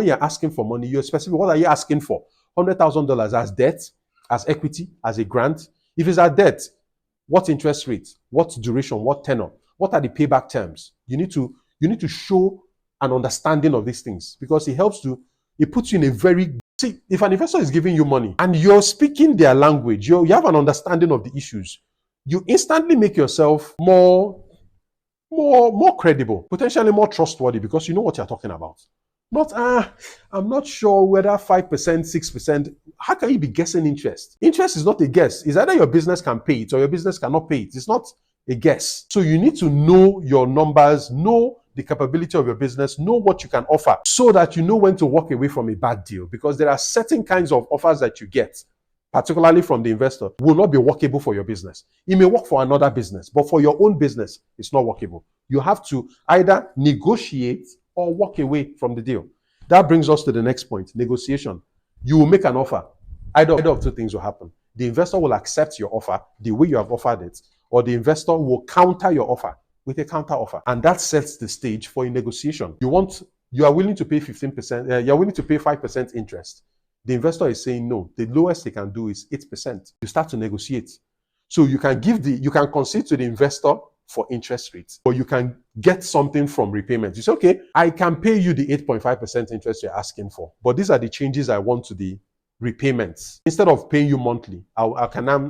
when you're asking for money, you're specific. What are you asking for? $100,000 as debt, as equity, as a grant. If it's a debt, what interest rate, what duration, what tenor, what are the payback terms? You need to show an understanding of these things, because it puts you in a very, see, if an investor is giving you money and you're speaking their language, you have an understanding of the issues, you instantly make yourself more credible, potentially more trustworthy, because you know what you're talking about. Not, I'm not sure whether 5%, 6%. How can you be guessing interest? Interest is not a guess. It's either your business can pay it or your business cannot pay it. It's not a guess. So you need to know your numbers, know the capability of your business, know what you can offer, so that you know when to walk away from a bad deal. Because there are certain kinds of offers that you get, particularly from the investor, will not be workable for your business. It may work for another business, but for your own business, it's not workable. You have to either negotiate or walk away from the deal. That brings us to the next point, negotiation. You will make an offer. Either of two things will happen. The investor will accept your offer the way you have offered it, or the investor will counter your offer with a counter offer. And that sets the stage for a negotiation. You are willing to pay 15%, you're willing to pay 5% interest. The investor is saying no. The lowest they can do is 8%. You start to negotiate. So you can concede to the investor for interest rates, or you can get something from repayment. You say, okay, I can pay you the 8.5% interest you're asking for, but these are the changes I want to the repayments. Instead of paying you monthly,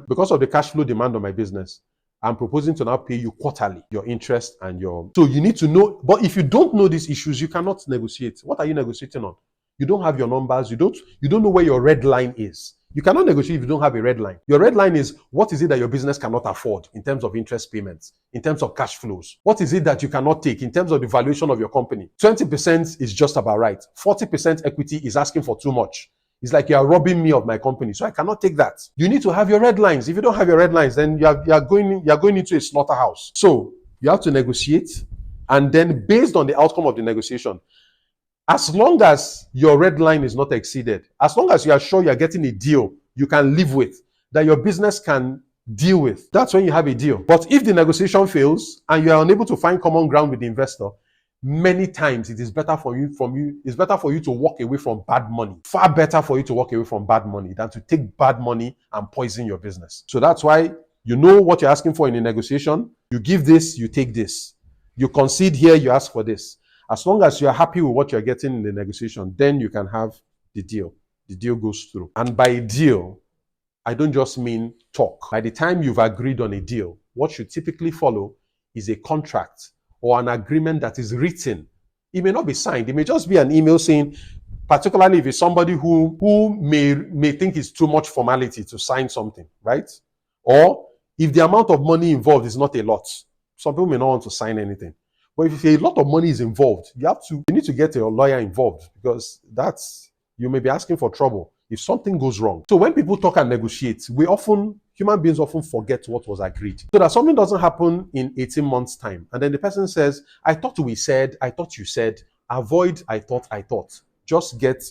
because of the cash flow demand of my business, I'm proposing to now pay you quarterly, your interest and your... So you need to know, but if you don't know these issues, you cannot negotiate. What are you negotiating on? You don't have your numbers. You don't know where your red line is. You cannot negotiate if you don't have a red line. Your red line is, what is it that your business cannot afford in terms of interest payments, in terms of cash flows? What is it that you cannot take in terms of the valuation of your company? 20% is just about right. 40% equity is asking for too much. It's like you are robbing me of my company, so I cannot take that. You need to have your red lines. If you don't have your red lines, then you are going into a slaughterhouse. So you have to negotiate, and then based on the outcome of the negotiation, as long as your red line is not exceeded, as long as you are sure you are getting a deal you can live with, that your business can deal with, that's when you have a deal. But if the negotiation fails and you are unable to find common ground with the investor, many times it is better for you to walk away from bad money. Far better for you to walk away from bad money than to take bad money and poison your business. So that's why you know what you're asking for in a negotiation. You give this, you take this. You concede here, you ask for this. As long as you're happy with what you're getting in the negotiation, then you can have the deal. The deal goes through. And by deal, I don't just mean talk. By the time you've agreed on a deal, what should typically follow is a contract or an agreement that is written. It may not be signed. It may just be an email saying, particularly if it's somebody who may think it's too much formality to sign something, right? Or if the amount of money involved is not a lot. Some people may not want to sign anything. But if a lot of money is involved, you need to get a lawyer involved, because you may be asking for trouble if something goes wrong. So when people talk and negotiate, human beings often forget what was agreed. So that something doesn't happen in 18 months' time. And then the person says, I thought we said, I thought you said. Avoid I thought. Just get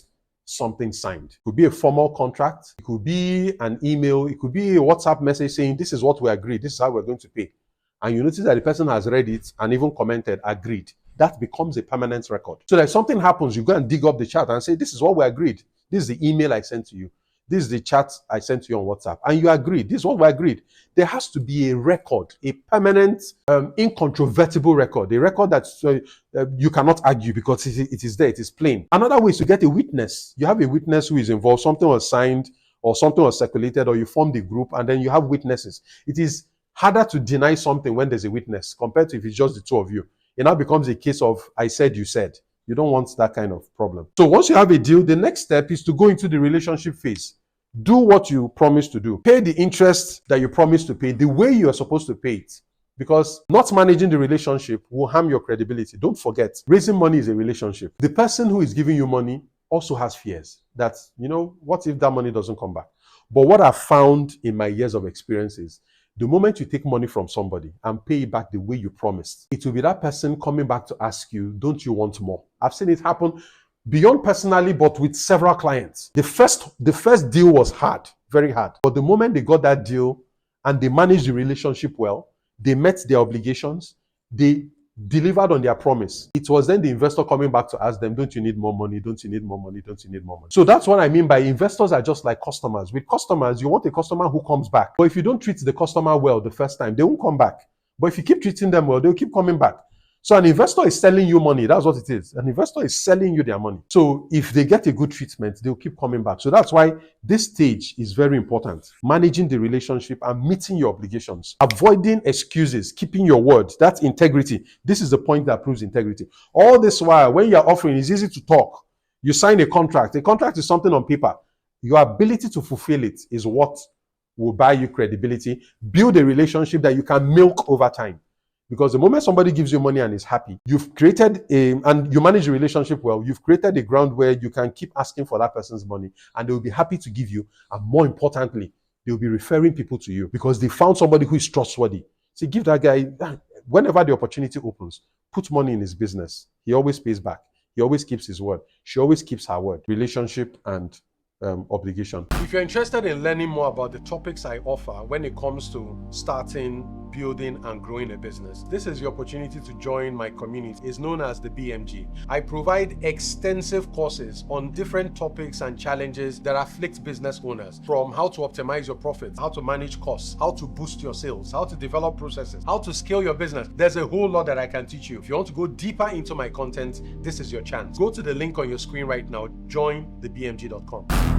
something signed. It could be a formal contract. It could be an email. It could be a WhatsApp message saying, this is what we agreed. This is how we're going to pay. And you notice that the person has read it and even commented, agreed. That becomes a permanent record. So that if something happens, you go and dig up the chat and say, this is what we agreed. This is the email I sent to you. This is the chat I sent to you on WhatsApp. And you agreed. This is what we agreed. There has to be a record, a permanent, incontrovertible record. A record that you cannot argue, because it is there. It is plain. Another way is to get a witness. You have a witness who is involved. Something was signed or something was circulated, or you formed a group and then you have witnesses. It is harder to deny something when there's a witness compared to if it's just the two of you. It now becomes a case of, I said, you said. You don't want that kind of problem. So once you have a deal, the next step is to go into the relationship phase. Do what you promised to do. Pay the interest that you promised to pay the way you are supposed to pay it. Because not managing the relationship will harm your credibility. Don't forget, raising money is a relationship. The person who is giving you money also has fears that, what if that money doesn't come back? But what I've found in my years of experience is, the moment you take money from somebody and pay it back the way you promised, it will be that person coming back to ask you, don't you want more? I've seen it happen beyond personally, but with several clients. The first deal was hard, very hard. But the moment they got that deal and they managed the relationship well, they met their obligations, they delivered on their promise. It was then the investor coming back to ask them, don't you need more money? Don't you need more money? Don't you need more money? So that's what I mean by investors are just like customers. With customers, you want a customer who comes back. But if you don't treat the customer well the first time, they won't come back. But if you keep treating them well, they'll keep coming back. So an investor is selling you money. That's what it is. An investor is selling you their money. So if they get a good treatment, they'll keep coming back. So that's why this stage is very important. Managing the relationship and meeting your obligations. Avoiding excuses, keeping your word. That's integrity. This is the point that proves integrity. All this while, when you're offering, it's easy to talk. You sign a contract. A contract is something on paper. Your ability to fulfill it is what will buy you credibility. Build a relationship that you can milk over time. Because the moment somebody gives you money and is happy, you've created and you manage the relationship well, you've created a ground where you can keep asking for that person's money and they will be happy to give you. And more importantly, they'll be referring people to you because they found somebody who is trustworthy. So give that guy, whenever the opportunity opens, put money in his business. He always pays back. He always keeps his word. She always keeps her word. Relationship and obligation. If you're interested in learning more about the topics I offer when it comes to starting, building, and growing a business, this is your opportunity to join my community. It's known as the BMG. I provide extensive courses on different topics and challenges that afflict business owners, from how to optimize your profits, how to manage costs, how to boost your sales, how to develop processes, how to scale your business. There's a whole lot that I can teach you. If you want to go deeper into my content, this is your chance. Go to the link on your screen right now, jointhebmg.com.